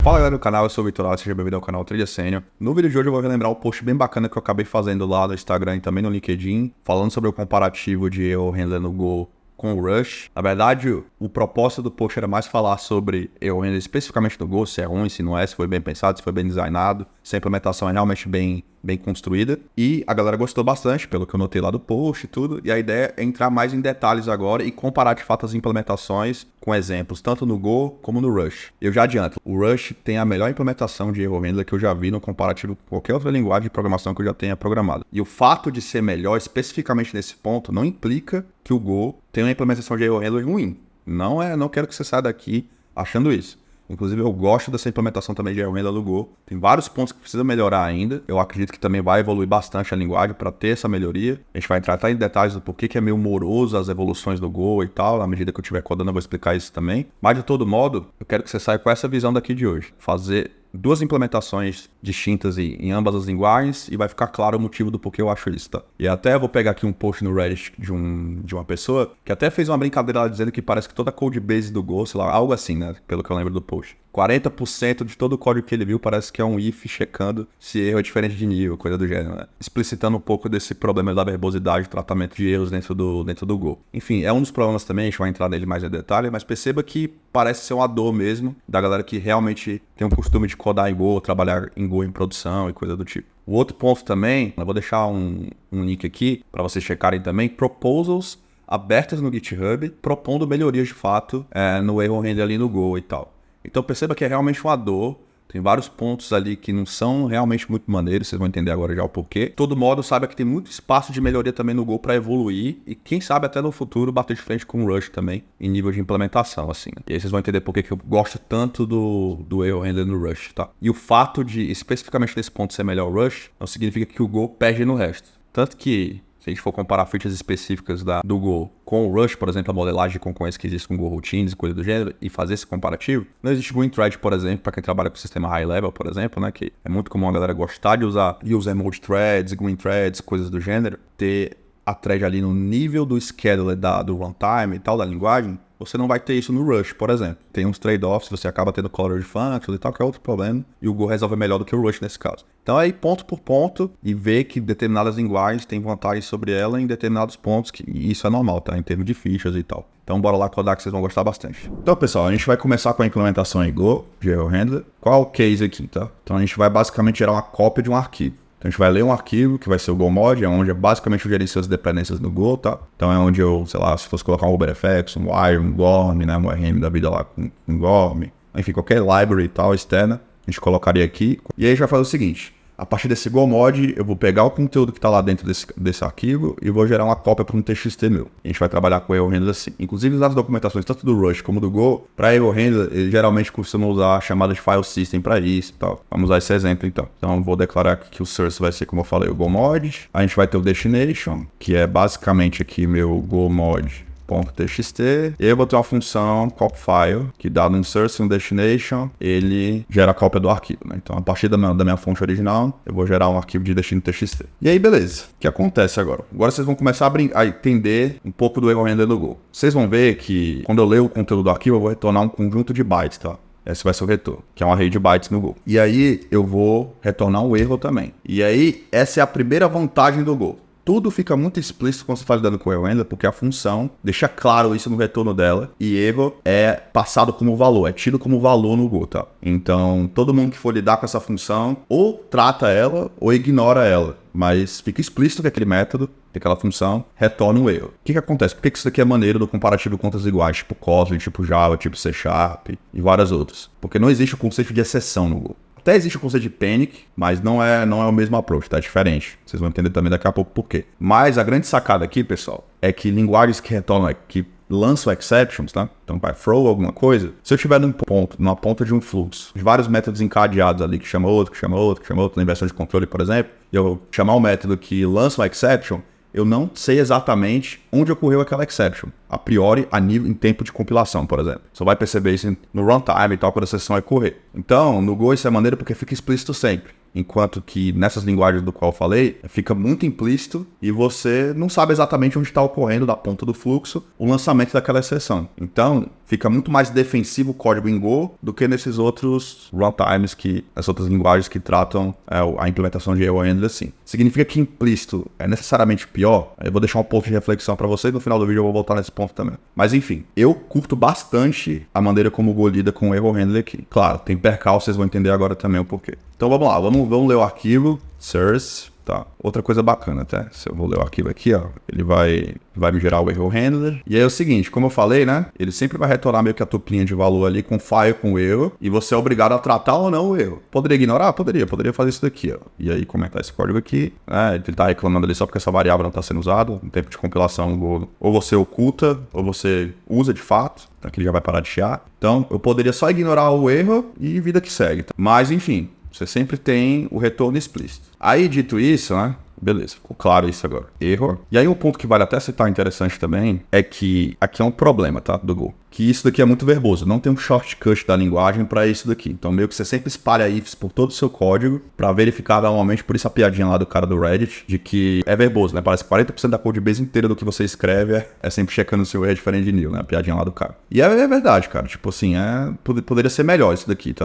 Fala galera do canal, eu sou o Vitor, seja bem-vindo ao canal Trilha Sênior. No vídeo de hoje eu vou relembrar um post bem bacana que eu acabei fazendo lá no Instagram e também no LinkedIn, falando sobre o comparativo de erro handler no Go com o Rush. Na verdade, o propósito do post era mais falar sobre erro handler especificamente no Go, se é ruim, se não é, se foi bem pensado, se foi bem designado, se a implementação é realmente bem construída. E a galera gostou bastante, pelo que eu notei lá do post e tudo. E a ideia é entrar mais em detalhes agora e comparar de fato as implementações com exemplos, tanto no Go como no Rush. Eu já adianto, o Rush tem a melhor implementação de erro handler que eu já vi no comparativo com qualquer outra linguagem de programação que eu já tenha programado. E o fato de ser melhor especificamente nesse ponto não implica que o Go tem uma implementação de erro handler ruim. Não quero que você saia daqui achando isso. Inclusive, eu gosto dessa implementação também de erro handler do Go. Tem vários pontos que precisa melhorar ainda. Eu acredito que também vai evoluir bastante a linguagem para ter essa melhoria. A gente vai entrar até em detalhes do porquê que é meio moroso as evoluções do Go e tal. À medida que eu estiver codando, eu vou explicar isso também. Mas, de todo modo, eu quero que você saia com essa visão daqui de hoje. Fazer duas implementações distintas em ambas as linguagens e vai ficar claro o motivo do porquê eu acho isso, tá? E até eu vou pegar aqui um post no Reddit de uma pessoa que até fez uma brincadeira lá dizendo que parece que toda a codebase do Go, sei lá, algo assim, né? Pelo que eu lembro do post. 40% de todo o código que ele viu parece que é um if checando se erro é diferente de nível, coisa do gênero, né? Explicitando um pouco desse problema da verbosidade, tratamento de erros dentro do Go. Enfim, é um dos problemas também, a gente vai entrar nele mais em detalhe, mas perceba que parece ser uma dor mesmo da galera que realmente tem o costume de codar em Go, trabalhar em Go em produção e coisa do tipo. O outro ponto também, eu vou deixar um link aqui para vocês checarem também, proposals abertas no GitHub, propondo melhorias de fato no erro handler ali no Go e tal. Então perceba que é realmente uma dor, tem vários pontos ali que não são realmente muito maneiros, vocês vão entender agora já o porquê. De todo modo, saiba que tem muito espaço de melhoria também no Go para evoluir e quem sabe até no futuro bater de frente com o Rush também em nível de implementação, assim. E aí vocês vão entender porquê que eu gosto tanto do erro handler no Rush, tá? E o fato de, especificamente nesse ponto, ser melhor o Rush, não significa que o Go perde no resto. Tanto que, se a gente for comparar features específicas do Go com o Rush, por exemplo, a modelagem de concorrência que existe com Go Routines e coisa do gênero, e fazer esse comparativo, não existe Green Thread, por exemplo, para quem trabalha com sistema high level, por exemplo, né, que é muito comum a galera gostar de usar User Mode Threads, Green Threads, coisas do gênero, ter a thread ali no nível do scheduler do runtime e tal, da linguagem. Você não vai ter isso no Rush, por exemplo. Tem uns trade-offs, você acaba tendo color de functions e tal, que é outro problema. E o Go resolve melhor do que o Rush nesse caso. Então é ir ponto por ponto e ver que determinadas linguagens têm vantagens sobre ela em determinados pontos, e isso é normal, tá? Em termos de features e tal. Então bora lá codar que vocês vão gostar bastante. Então pessoal, a gente vai começar com a implementação em Go, de erro handler. Qual é o case aqui, tá? Então a gente vai basicamente gerar uma cópia de um arquivo. Então a gente vai ler um arquivo, que vai ser o GoMod, é onde basicamente eu gerencio as dependências do Go, tá? Então é onde eu, sei lá, se fosse colocar um UberFX, um Wire, um Gorm, né? Um RM da vida lá com um Gorm, enfim, qualquer library e tal, externa, a gente colocaria aqui. E aí a gente vai fazer o seguinte, a partir desse GoMod, eu vou pegar o conteúdo que está lá dentro desse arquivo e vou gerar uma cópia para um TXT meu. A gente vai trabalhar com erro handler assim. Inclusive nas documentações, tanto do Rush como do Go, para erro handler, ele geralmente costuma usar a chamada de file system para isso e tal. Vamos usar esse exemplo então. Então vou declarar aqui que o source vai ser, como eu falei, o GoMod. A gente vai ter o destination, que é basicamente aqui meu GoMod .txt, e eu vou ter uma função copyFile, que dado um source e um destination, ele gera a cópia do arquivo, né? Então, a partir da minha fonte original, eu vou gerar um arquivo de destino txt. E aí, beleza. O que acontece agora? Agora vocês vão começar a entender um pouco do erro handler do Go. Vocês vão ver que, quando eu ler o conteúdo do arquivo, eu vou retornar um conjunto de bytes, tá? Esse vai ser o retorno, que é um array de bytes no Go. E aí, eu vou retornar um erro também. E aí, essa é a primeira vantagem do Go. Tudo fica muito explícito quando você está lidando com o erro handler, porque a função deixa claro isso no retorno dela, e erro é passado como valor, é tido como valor no Go, tá? Então, todo mundo que for lidar com essa função, ou trata ela, ou ignora ela. Mas fica explícito que aquele método, que aquela função, retorna um erro. O que acontece? Por que isso daqui é maneiro do comparativo com outras iguais, tipo Kotlin, tipo Java, tipo C# e várias outras? Porque não existe o conceito de exceção no Go. Até existe o conceito de panic, mas não é o mesmo approach, tá? É diferente. Vocês vão entender também daqui a pouco por quê. Mas a grande sacada aqui, pessoal, é que linguagens que retornam, que lançam exceptions, tá? Então vai throw alguma coisa. Se eu tiver numa ponta de um fluxo, de vários métodos encadeados ali, que chama outro, na inversão de controle, por exemplo, e eu chamar um método que lança uma exception, eu não sei exatamente onde ocorreu aquela exception, a priori, em tempo de compilação, por exemplo. Só vai perceber isso no runtime e tal, quando a sessão vai correr. Então, no Go isso é maneiro porque fica explícito sempre. Enquanto que nessas linguagens do qual eu falei, fica muito implícito e você não sabe exatamente onde está ocorrendo da ponta do fluxo o lançamento daquela exceção. Então, Fica muito mais defensivo o código em Go do que nesses outros runtimes, as outras linguagens que tratam a implementação de erro handler assim. Significa que implícito é necessariamente pior? Eu vou deixar um ponto de reflexão para vocês, no final do vídeo eu vou voltar nesse ponto também. Mas enfim, eu curto bastante a maneira como o Go lida com o erro handler aqui. Claro, tem percalço, vocês vão entender agora também o porquê. Então vamos lá, vamos ler o arquivo, source. Tá. Outra coisa bacana até, se eu vou ler o arquivo aqui, ó, ele vai me gerar o erro handler. E aí é o seguinte, como eu falei, né, ele sempre vai retornar meio que a tuplinha de valor ali com file com o erro, e você é obrigado a tratar ou não o erro. Poderia ignorar? Poderia fazer isso daqui, ó. E aí comentar esse código aqui, ele tá reclamando ali só porque essa variável não tá sendo usada, no tempo de compilação, ou você oculta, ou você usa de fato, então aqui ele já vai parar de chiar. Então, eu poderia só ignorar o erro e vida que segue. Tá? Mas, enfim, você sempre tem o retorno explícito. Aí, dito isso, né? Beleza, ficou claro isso agora. Error. E aí um ponto que vale até citar interessante também é que aqui é um problema, tá? Do Go. Que isso daqui é muito verboso. Não tem um shortcut da linguagem para isso daqui. Então meio que você sempre espalha ifs por todo o seu código para verificar normalmente, por isso a piadinha lá do cara do Reddit, de que é verboso, né? Parece que 40% da codebase inteira do que você escreve é sempre checando se o erro é diferente de nil, né? A piadinha lá do cara. E é verdade, cara. Tipo assim, poderia ser melhor isso daqui, tá?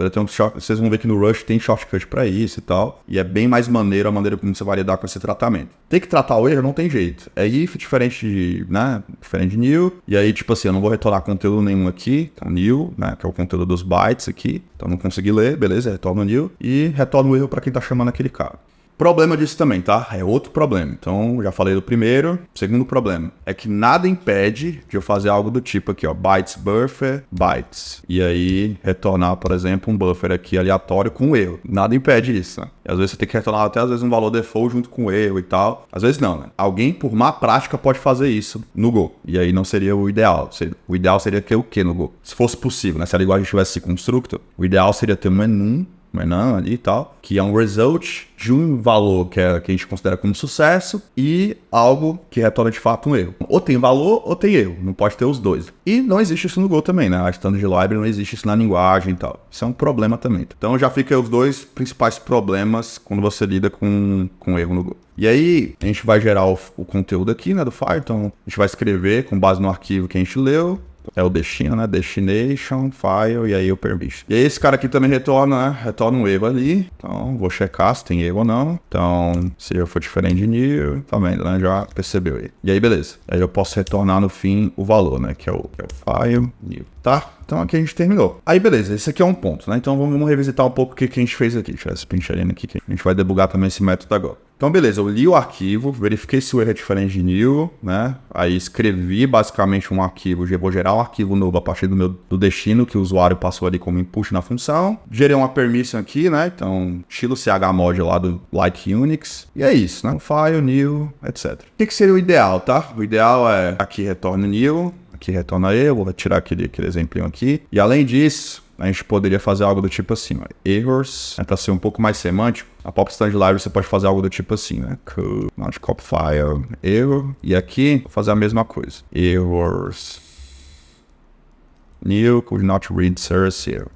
Vocês vão ver que no Rush tem shortcut para isso e tal. E é bem mais maneiro a maneira como você vai lidar com esse tratamento. Tem que tratar o erro, não tem jeito. É if diferente de, né? Diferente de nil. E aí, tipo assim, eu não vou retornar conteúdo nenhum aqui, então nil, né, que é o conteúdo dos bytes aqui, então não consegui ler, beleza, retorna o nil e retorna o erro para quem tá chamando aquele cara. Problema disso também, tá? É outro problema. Então, já falei do primeiro. Segundo problema é que nada impede de eu fazer algo do tipo aqui, ó, bytes buffer, bytes. E aí, retornar, por exemplo, um buffer aqui aleatório com erro. Nada impede isso, né? E às vezes você tem que retornar até, às vezes, um valor default junto com o erro e tal. Às vezes não, né? Alguém, por má prática, pode fazer isso no Go. E aí não seria o ideal. O ideal seria ter o quê no Go? Se fosse possível, né? Se a linguagem tivesse constructor, o ideal seria ter um enum ali e tal, que é um result de um valor que a gente considera como sucesso e algo que retorna de fato um erro. Ou tem valor ou tem erro, não pode ter os dois. E não existe isso no Go também, né? A standard library não existe isso na linguagem e tal. Isso é um problema também. Então já fica os dois principais problemas quando você lida com erro no Go. E aí, a gente vai gerar o conteúdo aqui, né, do file, então a gente vai escrever com base no arquivo que a gente leu, é o destino, né? Destination, file, e aí o permission. E aí esse cara aqui também retorna, né? Retorna um erro ali. Então, vou checar se tem erro ou não. Então, se eu for diferente de new, tá vendo, né? Já percebeu aí. E aí, beleza. Aí eu posso retornar no fim o valor, né? Que é o file, new. Tá? Então aqui a gente terminou. Aí beleza, esse aqui é um ponto, né? Então vamos revisitar um pouco o que a gente fez aqui. Deixa eu esse pincharinho aqui que a gente vai debugar também esse método agora. Então beleza, eu li o arquivo, verifiquei se o erro é diferente de new, né? Aí escrevi basicamente um arquivo, vou gerar um arquivo novo a partir do destino que o usuário passou ali como input na função. Gerei uma permission aqui, né? Então estilo chmod lá do like Unix. E é isso, né? File, new, etc. O que seria o ideal, tá? O ideal é aqui retorna new, aqui retorna erro, vou tirar aquele exemplinho aqui. E além disso, a gente poderia fazer algo do tipo assim, ó, errors, para ser um pouco mais semântico, a pop standard library você pode fazer algo do tipo assim, né, code, not copy file, error, e aqui vou fazer a mesma coisa, errors, new, could not read source error.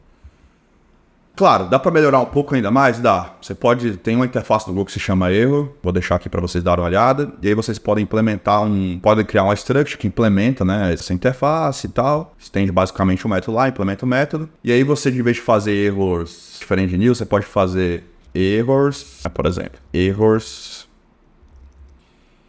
Claro, dá para melhorar um pouco ainda mais? Dá. Você tem uma interface no Go que se chama erro, vou deixar aqui para vocês darem uma olhada, e aí vocês podem implementar podem criar uma structure que implementa, né, essa interface e tal, estende basicamente o método lá, implementa o método, e aí você, de vez de fazer erros diferente de new, você pode fazer errors, por exemplo, errors,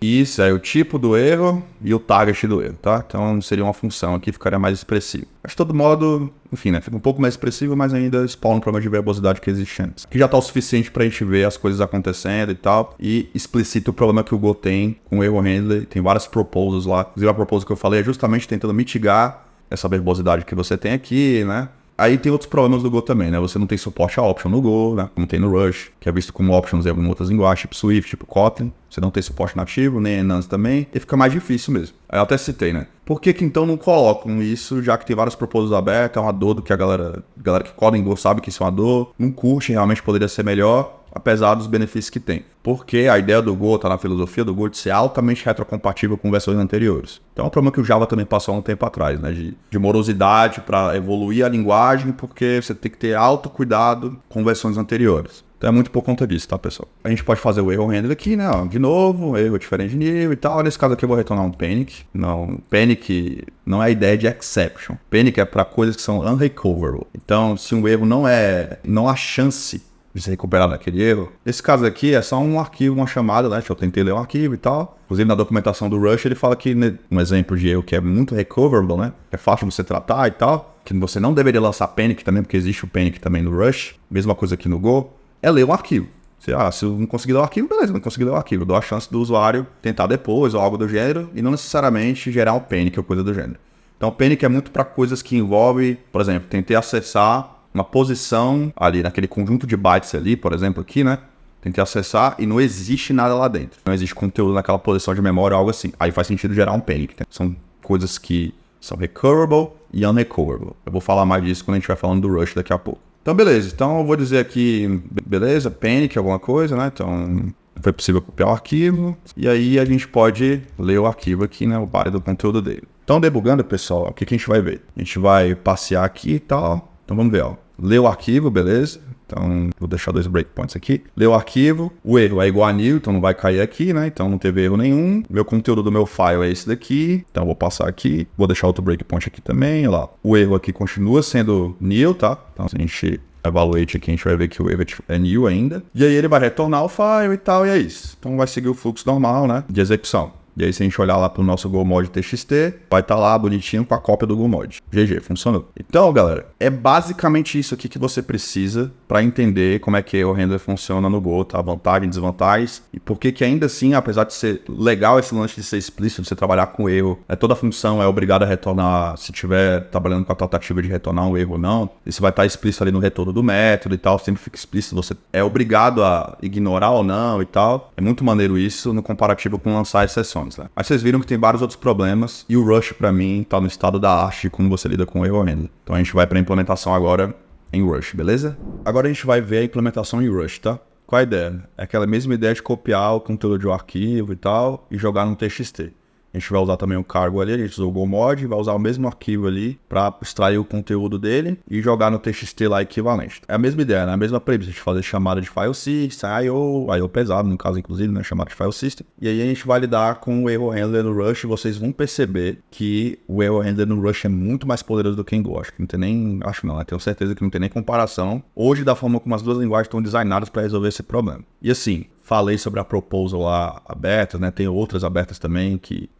isso é o tipo do erro e o target do erro, tá? Então seria uma função aqui, ficaria mais expressivo. Mas de todo modo, enfim, né? Fica um pouco mais expressivo, mas ainda spawna um problema de verbosidade que existe antes. Que já tá o suficiente pra gente ver as coisas acontecendo e tal. E explicita o problema que o Go tem com o erro handler. Tem várias proposals lá. Inclusive a proposal que eu falei é justamente tentando mitigar essa verbosidade que você tem aqui, né? Aí tem outros problemas do Go também, né? Você não tem suporte a option no Go, né? Como tem no Rush, que é visto como options em algumas outras linguagens, tipo Swift, tipo Kotlin. Você não tem suporte nativo, nem enance também, e fica mais difícil mesmo. Aí eu até citei, né? Por que então não colocam isso, já que tem vários proposals abertos, é uma dor do que a galera que coda em Go sabe que isso é uma dor, não curte, realmente poderia ser melhor, apesar dos benefícios que tem. Porque a ideia do Go, tá na filosofia do Go, de ser altamente retrocompatível com versões anteriores. Então é um problema que o Java também passou há um tempo atrás, né? De morosidade para evoluir a linguagem, porque você tem que ter alto cuidado com versões anteriores. Então é muito por conta disso, tá, pessoal? A gente pode fazer o erro handler aqui, né? Ó, de novo, erro diferente de nível e tal. Nesse caso aqui eu vou retornar um panic. Não, panic não é a ideia de exception. Panic é para coisas que são unrecoverable. Então, se um erro não há chance de se recuperar daquele erro, nesse caso aqui é só um arquivo, uma chamada, né? Que eu tentei ler um arquivo e tal. Inclusive na documentação do Rush ele fala que, né, um exemplo de erro que é muito recoverable, né? É fácil de você tratar e tal. Que você não deveria lançar panic também, porque existe o panic também no Rush. Mesma coisa aqui no Go. É ler um arquivo. Se eu não conseguir ler o arquivo, beleza, não consegui ler o arquivo. Eu dou a chance do usuário tentar depois ou algo do gênero e não necessariamente gerar um panic ou coisa do gênero. Então, o panic é muito para coisas que envolvem, por exemplo, tentei acessar uma posição ali naquele conjunto de bytes ali, por exemplo, aqui, né? Tentei acessar e não existe nada lá dentro. Não existe conteúdo naquela posição de memória ou algo assim. Aí faz sentido gerar um panic. Né? São coisas que são recoverable e unrecoverable. Eu vou falar mais disso quando a gente vai falando do Rush daqui a pouco. Então, beleza. Então, eu vou dizer aqui, beleza, panic, alguma coisa, né? Então, foi possível copiar o arquivo. E aí, a gente pode ler o arquivo aqui, né? O body do conteúdo dele. Então, debugando, pessoal, o que a gente vai ver? A gente vai passear aqui e tal. Então, vamos ver, ó. Ler o arquivo, beleza. Então, vou deixar 2 breakpoints aqui. Ler o arquivo. O erro é igual a nil, então não vai cair aqui, né? Então, não teve erro nenhum. Meu conteúdo do meu file é esse daqui. Então, vou passar aqui. Vou deixar outro breakpoint aqui também, olha lá. O erro aqui continua sendo nil, tá? Então, se a gente evaluate aqui, a gente vai ver que o erro é nil ainda. E aí, ele vai retornar o file e tal, e é isso. Então, vai seguir o fluxo normal, né? De execução. E aí, se a gente olhar lá pro nosso GoMod TXT, vai estar lá bonitinho com a cópia do GoMod. GG, funcionou. Então, galera, é basicamente isso aqui que você precisa para entender como é que o render funciona no Go, tá? Vantagens, desvantagens. E por que ainda assim, apesar de ser legal esse lance de ser explícito, de você trabalhar com erro, toda função é obrigada a retornar, se estiver trabalhando com a tratativa de retornar um erro ou não. Isso vai estar explícito ali no retorno do método e tal, sempre fica explícito, você é obrigado a ignorar ou não e tal. É muito maneiro isso no comparativo com lançar exceções. Né? Mas vocês viram que tem vários outros problemas e o Rush pra mim tá no estado da arte de como você lida com o erro handler. Então a gente vai pra implementação agora em Rush, beleza? Agora a gente vai ver a implementação em Rush, tá? Qual a ideia? É aquela mesma ideia de copiar o conteúdo de um arquivo e tal e jogar no TXT. A gente vai usar também o cargo ali, a gente usou o GoMod, vai usar o mesmo arquivo ali para extrair o conteúdo dele e jogar no TXT lá equivalente. É a mesma ideia, né? A mesma premissa de fazer chamada de file system, I/O pesado, no caso inclusive, né? Chamada de file system. E aí a gente vai lidar com o erro handler no Rush e vocês vão perceber que o erro handler no Rush é muito mais poderoso do que em Go. Acho que não tem nem, né? Tenho certeza que não tem nem comparação hoje da forma como as duas linguagens estão designadas para resolver esse problema. E assim, falei sobre a proposal lá aberta, né? Tem outras abertas também que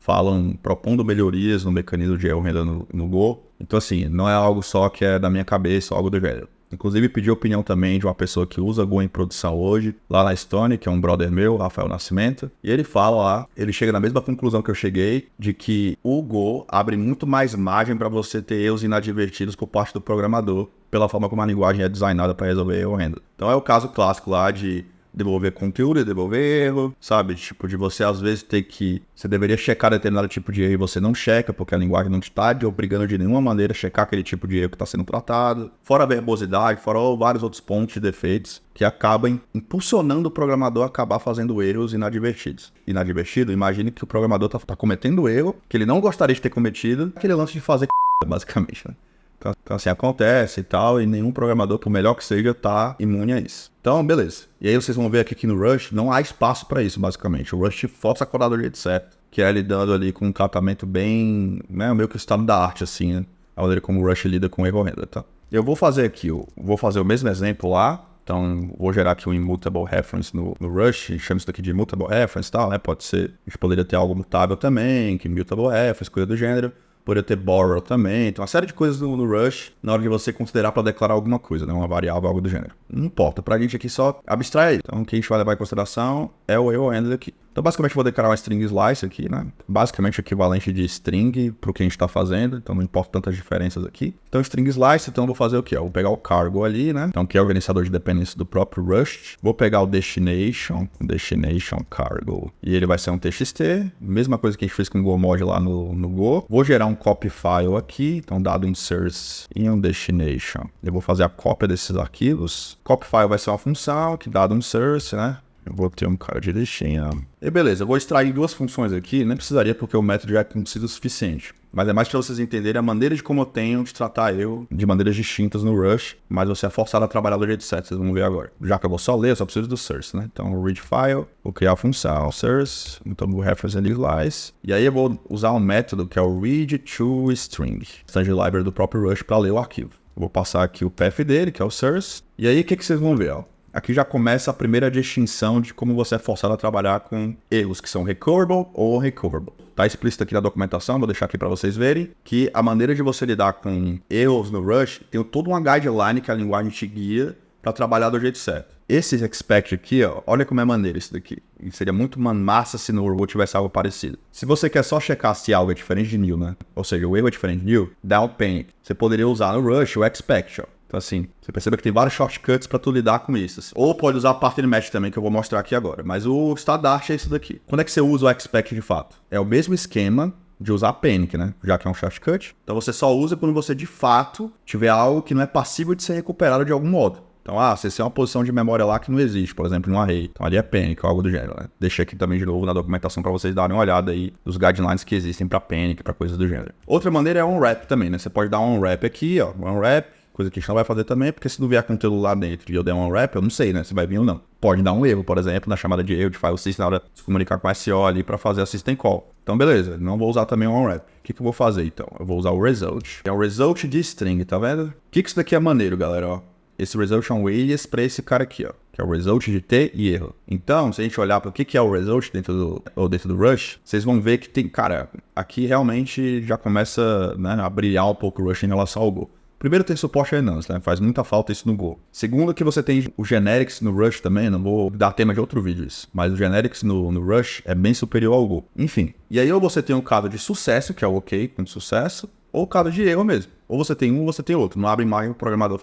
propondo melhorias no mecanismo de erro handler no Go. Então assim, não é algo só que é da minha cabeça ou algo do gênero. Inclusive pedi a opinião também de uma pessoa que usa Go em produção hoje, lá na Estônia, que é um brother meu, Rafael Nascimento. E ele fala lá, ele chega na mesma conclusão que eu cheguei, de que o Go abre muito mais margem para você ter erros inadvertidos por parte do programador, pela forma como a linguagem é designada para resolver erro handler. Então é o caso clássico lá de devolver conteúdo e devolver erro, sabe? Tipo, de você às vezes ter que... Você deveria checar determinado tipo de erro e você não checa, porque a linguagem não te está obrigando de nenhuma maneira a checar aquele tipo de erro que está sendo tratado. Fora a verbosidade, fora vários outros pontos de defeitos que acabam impulsionando o programador a acabar fazendo erros inadvertidos. Inadvertido, imagine que o programador tá cometendo erro que ele não gostaria de ter cometido, aquele lance de fazer basicamente, né? Então assim, acontece e tal, e nenhum programador, por melhor que seja, tá imune a isso. Então, beleza. E aí vocês vão ver aqui no Rush, não há espaço para isso, basicamente. O Rush força a acordar do jeito certo, que é lidando ali com um tratamento bem, né, meio que o estado da arte, assim, né? A maneira como o Rush lida com o erro handler, tá? Eu vou fazer aqui, vou fazer o mesmo exemplo lá. Então, vou gerar aqui um immutable reference no Rush, chama isso daqui de immutable reference e tal, né? Pode ser, a gente poderia ter algo mutável também, que immutable reference, coisa do gênero. Poderia ter borrow também, então uma série de coisas no Rush na hora de você considerar para declarar alguma coisa, né? Uma variável, algo do gênero. Não importa, pra gente aqui só abstrai aí. Então o que a gente vai levar em consideração é o erro handler aqui. Então basicamente eu vou declarar uma string slice aqui, né? Basicamente o equivalente de string pro que a gente está fazendo, então não importa tantas diferenças aqui. Então string slice, então eu vou fazer o quê? Eu vou pegar o cargo ali, né? Então que é o organizador de dependência do próprio Rust. Vou pegar o destination cargo, e ele vai ser um txt, mesma coisa que a gente fez com o GoMod lá no Go. Vou gerar um copy file aqui, então dado insert em um destination. Eu vou fazer a cópia desses arquivos. Copy file vai ser uma função que dado insert, né? Eu vou ter um cara de listinha. E beleza, eu vou extrair duas funções aqui, nem precisaria porque o método já é conhecido o suficiente. Mas é mais para vocês entenderem a maneira de como eu tenho de tratar eu de maneiras distintas no Rush, mas você é forçado a trabalhar do jeito certo, vocês vão ver agora. Já que eu vou só ler, eu só preciso do source, né? Então, read file, vou criar a função source, então vou reference initialize, e aí eu vou usar um método que é o read to string, standard library do próprio Rush para ler o arquivo. Eu vou passar aqui o path dele, que é o source, e aí o que vocês vão ver, ó? Aqui já começa a primeira distinção de como você é forçado a trabalhar com erros que são recoverable ou unrecoverable. Tá explícito aqui na documentação, vou deixar aqui para vocês verem, que a maneira de você lidar com erros no Rush tem toda uma guideline que a linguagem te guia para trabalhar do jeito certo. Esse expect aqui, ó, olha como é maneiro isso daqui. E seria muito massa se no Urbo tivesse algo parecido. Se você quer só checar se algo é diferente de new, né? Ou seja, o erro é diferente de new, dá um panic. Você poderia usar no Rush o expect, ó. Então assim, você percebe que tem vários shortcuts para tu lidar com isso. Assim. Ou pode usar a pattern match também, que eu vou mostrar aqui agora. Mas o standard é isso daqui. Quando é que você usa o expect de fato? É o mesmo esquema de usar panic, né? Já que é um shortcut. Então você só usa quando você de fato tiver algo que não é passível de ser recuperado de algum modo. Então, você tem uma posição de memória lá que não existe, por exemplo, num array. Então ali é panic ou algo do gênero, né? Deixei aqui também de novo na documentação para vocês darem uma olhada aí dos guidelines que existem para panic, para coisas do gênero. Outra maneira é unwrap também, né? Você pode dar um unwrap aqui, ó, unwrap. Coisa que a gente não vai fazer também, porque se não vier conteúdo lá dentro e eu der um unwrap, eu não sei, né, se vai vir ou não. Pode dar um erro, por exemplo, na chamada de erro de file system, na hora de se comunicar com a SO ali para fazer a system call. Então, beleza, não vou usar também o unwrap. O que eu vou fazer, então? Eu vou usar o result. É o result de string, tá vendo? O que isso daqui é maneiro, galera, ó? Esse result é um alias para esse cara aqui, ó, que é o result de T e erro. Então, se a gente olhar para o que é o result dentro do Rush, vocês vão ver que tem, cara, aqui realmente já começa, né, a brilhar um pouco o Rush em relação ao Go. Primeiro, tem suporte a enums, né? Faz muita falta isso no Go. Segundo, que você tem o generics no Rush também, não vou dar tema de outro vídeo isso, mas o generics no Rush é bem superior ao Go. Enfim, e aí ou você tem um caso de sucesso, que é o OK com sucesso, ou caso de erro mesmo. Ou você tem um ou você tem outro. Não abre mais o programador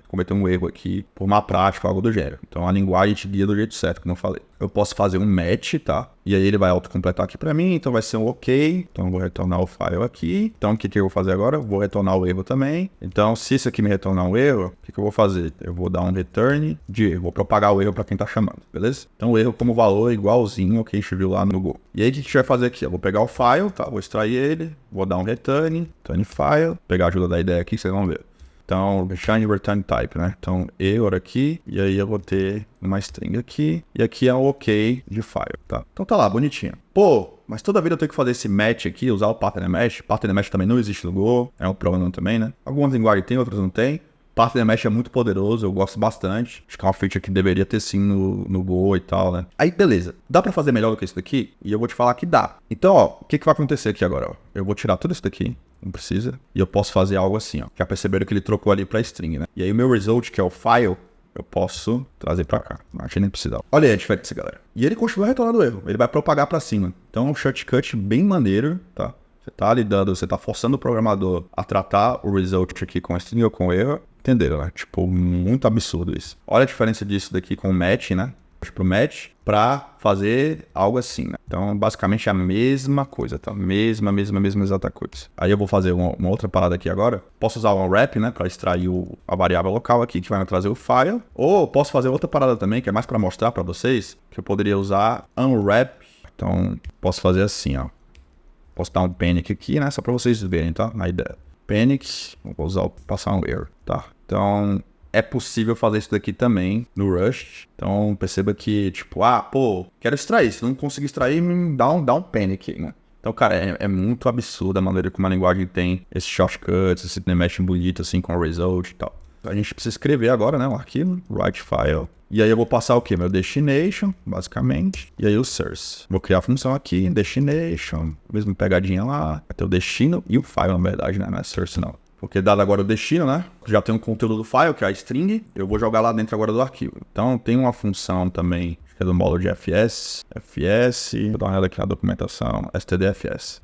cometer um erro aqui por má prática ou algo do gênero. Então a linguagem te guia do jeito certo, como eu falei. Eu posso fazer um match, tá? E aí ele vai autocompletar aqui pra mim, então vai ser um OK. Então eu vou retornar o file aqui. Então o que eu vou fazer agora? Eu vou retornar o erro também. Então se isso aqui me retornar um erro, o que eu vou fazer? Eu vou dar um return de erro. Vou propagar o erro pra quem tá chamando, beleza? Então o erro como valor é igualzinho ao que a gente viu lá no Go. E aí o que a gente vai fazer aqui? Eu vou pegar o file, tá? Vou extrair ele, vou dar um return file, pegar a ajuda da ideia aqui, vocês vão ver. Então, shiny return type, né? Então, error aqui, e aí eu vou ter uma string aqui, e aqui é o OK de file, tá? Então tá lá, bonitinho. Pô, mas toda vida eu tenho que fazer esse match aqui, usar o pattern match. Pattern match também não existe no Go, é um problema também, né? Algumas linguagens tem, outras não tem. Pattern match é muito poderoso, eu gosto bastante. Acho que é uma feature que deveria ter sim no Go e tal, né? Aí, beleza. Dá pra fazer melhor do que isso daqui? E eu vou te falar que dá. Então, ó, o que vai acontecer aqui agora, ó? Eu vou tirar tudo isso daqui. Não precisa. E eu posso fazer algo assim, ó. Já perceberam que ele trocou ali pra string, né? E aí o meu result, que é o file, eu posso trazer pra cá. Não achei nem precisar. Olha aí a diferença, galera. E ele continua retornando o erro. Ele vai propagar pra cima. Então é um shortcut bem maneiro, tá? Você tá lidando, você tá forçando o programador a tratar o result aqui com string ou com erro. Entenderam, né? Tipo, muito absurdo isso. Olha a diferença disso daqui com o match, né? Pro match para fazer algo assim, né? Então, basicamente é a mesma coisa, tá? Mesma exata coisa. Aí eu vou fazer uma outra parada aqui agora. Posso usar o unwrap, né? Para extrair a variável local aqui, que vai me trazer o file. Ou posso fazer outra parada também, que é mais para mostrar para vocês, que eu poderia usar unwrap. Então, posso fazer assim, ó. Posso dar um panic aqui, né? Só para vocês verem, tá? Na ideia. Panic, vou usar passar um error, tá? Então, é possível fazer isso daqui também no Rush. Então, perceba que, tipo, quero extrair. Se não conseguir extrair, dá um panic, né? Então, cara, é muito absurdo a maneira como a linguagem tem esses shortcuts, esse mesh bonito, assim, com o result e tal. A gente precisa escrever agora, né, um arquivo, write file. E aí eu vou passar o quê? Meu destination, basicamente. E aí o source. Vou criar a função aqui, destination, mesmo pegadinha lá. Vai ter o destino e o file, na verdade, né? Não é source, não. Porque dado agora o destino, né? Já tem um conteúdo do file, que é a string. Eu vou jogar lá dentro agora do arquivo. Então tem uma função também, que é do módulo de fs. Vou dar uma olhada aqui na documentação. stdfs.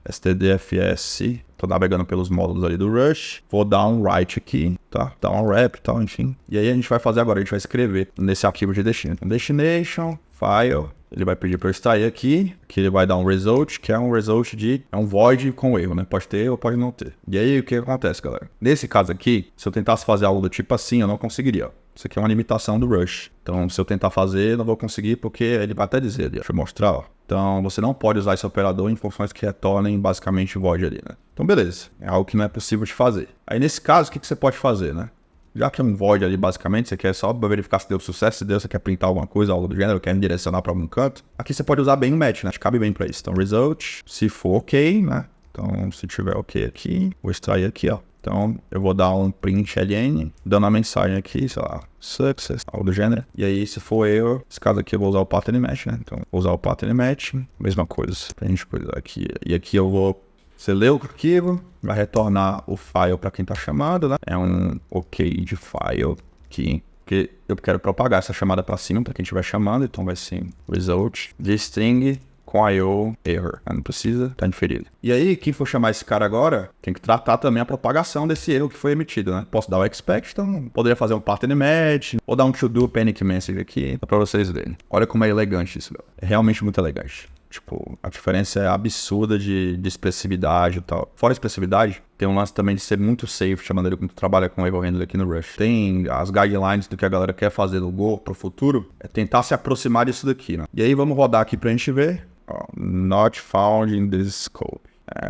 Tô navegando pelos módulos ali do Rush. Vou dar um write aqui, tá? Dar um wrap e tal, enfim. E aí a gente vai fazer agora, a gente vai escrever nesse arquivo de destino. Então, destination, file. Ele vai pedir para eu extrair aqui, que ele vai dar um result, que é um result é um void com erro, né? Pode ter ou pode não ter. E aí, o que acontece, galera? Nesse caso aqui, se eu tentasse fazer algo do tipo assim, eu não conseguiria, ó. Isso aqui é uma limitação do Rush. Então, se eu tentar fazer, não vou conseguir porque ele vai até dizer ali. Deixa eu mostrar, ó. Então, você não pode usar esse operador em funções que retornem basicamente void ali, né? Então, beleza. É algo que não é possível de fazer. Aí, nesse caso, o que você pode fazer, né? Já que é um void ali, basicamente, você quer só verificar se deu sucesso, se deu, você quer printar alguma coisa, algo do gênero, quer direcionar para algum canto. Aqui você pode usar bem o match, né? Cabe bem para isso. Então, result, se for ok, né? Então, se tiver ok aqui, vou extrair aqui, ó. Então, eu vou dar um print ln, dando a mensagem aqui, sei lá, success, algo do gênero. E aí, se for erro, nesse caso aqui eu vou usar o pattern match, né? Então, vou usar o pattern match, mesma coisa, pra gente coisar aqui. E aqui eu vou, você lê o arquivo, vai retornar o file para quem tá chamando, né? É um ok de file aqui, porque eu quero propagar essa chamada para cima para quem estiver chamando, então vai ser result de string com IO error. Não precisa, tá inferido. E aí, quem for chamar esse cara agora, tem que tratar também a propagação desse erro que foi emitido, né? Posso dar o expect, então poderia fazer um pattern match, ou dar um to-do panic message aqui, pra vocês verem. Olha como é elegante isso, galera. É realmente muito elegante. Tipo, a diferença é absurda de expressividade e tal. Fora a expressividade, tem um lance também de ser muito safe, a maneira como tu trabalha com o Error Handler aqui no Rush. Tem as guidelines do que a galera quer fazer no Go pro futuro, é tentar se aproximar disso daqui, né? E aí, vamos rodar aqui pra gente ver. Not found in this scope.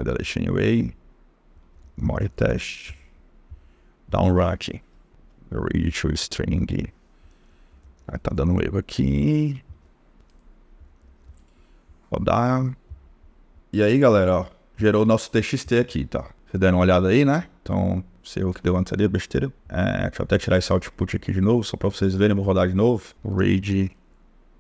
Delete anyway. More test. Down run aqui. Read to string. Tá dando um erro aqui. Rodar. E aí, galera, ó. Gerou o nosso TXT aqui, tá? Vocês deram uma olhada aí, né? Então, sei o que deu antes ali, besteira. Deixa eu até tirar esse output aqui de novo, só pra vocês verem. Eu vou rodar de novo. Read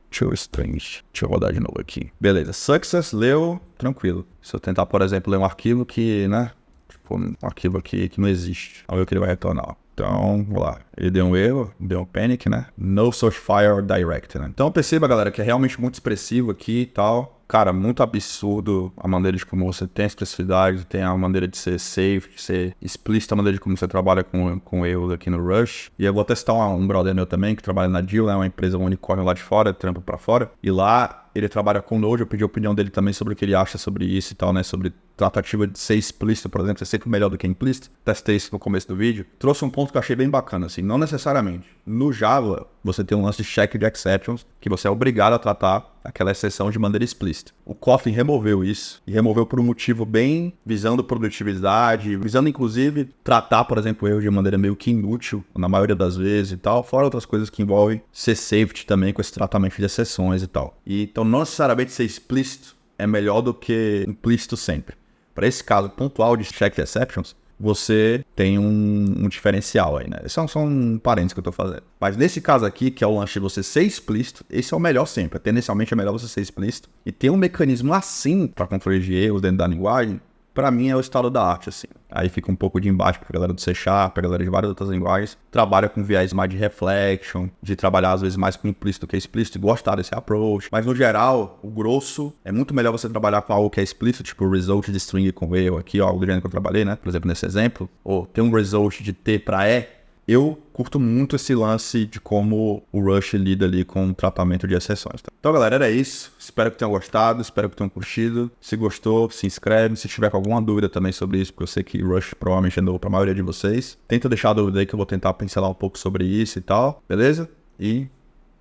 to strings. Deixa eu rodar de novo aqui. Beleza. Success, leu, tranquilo. Se eu tentar, por exemplo, ler um arquivo que, né? Tipo, um arquivo aqui que não existe. Vamos ver o que ele vai retornar. Então, vamos lá. Ele deu um erro, deu um panic, né? No source file direct, né? Então, perceba, galera, que é realmente muito expressivo aqui e tal. Cara, muito absurdo a maneira de como você tem a expressividade, tem a maneira de ser safe, de ser explícita, a maneira de como você trabalha com erros aqui no Rush. E eu vou testar um brother meu também, que trabalha na Deal, né? Uma empresa, um unicórnio lá de fora, trampa pra fora. E lá, ele trabalha com Node, eu pedi a opinião dele também sobre o que ele acha sobre isso e tal, né? Sobre tratativa de ser explícito, por exemplo, ser sempre melhor do que implícito. Testei isso no começo do vídeo. Trouxe um ponto que eu achei bem bacana, assim, não necessariamente. No Java, você tem um lance de check de exceptions, que você é obrigado a tratar aquela exceção de maneira explícita. O Kotlin removeu isso, e removeu por um motivo bem visando produtividade, visando inclusive tratar, por exemplo, o erro de maneira meio que inútil, na maioria das vezes e tal, fora outras coisas que envolvem ser safety também com esse tratamento de exceções e tal. E, então, não necessariamente ser explícito é melhor do que implícito sempre. Para esse caso pontual de check exceptions, você tem um diferencial aí, né? Esse é só um parênteses que eu tô fazendo. Mas nesse caso aqui, que é o lance de você ser explícito, esse é o melhor sempre. Tendencialmente é melhor você ser explícito. E ter um mecanismo assim para controle de erros dentro da linguagem, pra mim é o estado da arte, assim. Aí fica um pouco de embaixo pra galera do C#, pra galera de várias outras linguagens. Trabalha com viés mais de reflection, de trabalhar às vezes mais com implícito que é explícito, e gostar desse approach. Mas no geral, o grosso, é muito melhor você trabalhar com algo que é explícito, tipo result de string com erro aqui, ó, algo do gênero que eu trabalhei, né? Por exemplo, nesse exemplo. Ou tem um result de T pra E. Eu curto muito esse lance de como o Rush lida ali com o tratamento de exceções. Tá? Então, galera, era isso. Espero que tenham gostado, espero que tenham curtido. Se gostou, se inscreve. Se tiver com alguma dúvida também sobre isso, porque eu sei que Rush provavelmente é novo para a maioria de vocês. Tenta deixar a dúvida aí que eu vou tentar pincelar um pouco sobre isso e tal, beleza? E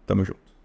tamo junto.